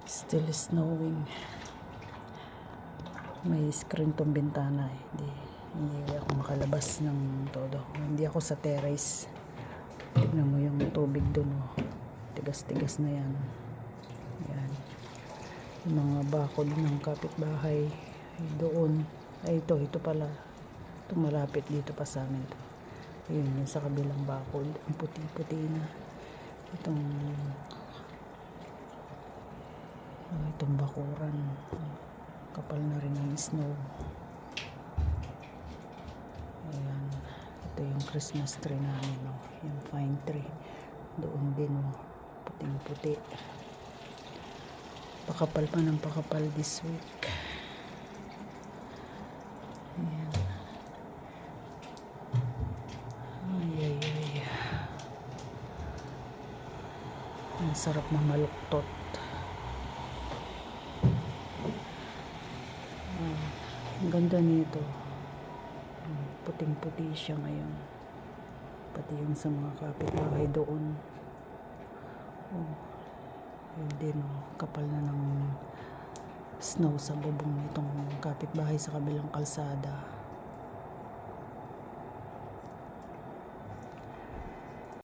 Still snowing. May screen tong bintana eh. Hindi ako makalabas ng todo. Hindi ako sa terrace. Tignan mo yung tubig dun oh. Tigas-tigas na yan. Yan. Yung mga bakod ng kapitbahay doon. Ay ito pala. Ito malapit dito pa sa amin to. Yun yung sa kabilang bakod. Ang puti-puti na. Itong bakuran. Kapal na rin ng snow. Ayan. Ito yung Christmas tree namin. Oh. Yung pine tree. Doon din. Oh. Puting-puti. Pakapal pa ng pakapal this week. Ayan. Ay. Ang sarap na maluktot. Ang ganda nito. Puting-puti siya ngayon. Pati yung sa mga kapitbahay doon. Oh, yun din oh. Kapal na ng snow sa bubong nitong kapitbahay sa kabilang kalsada.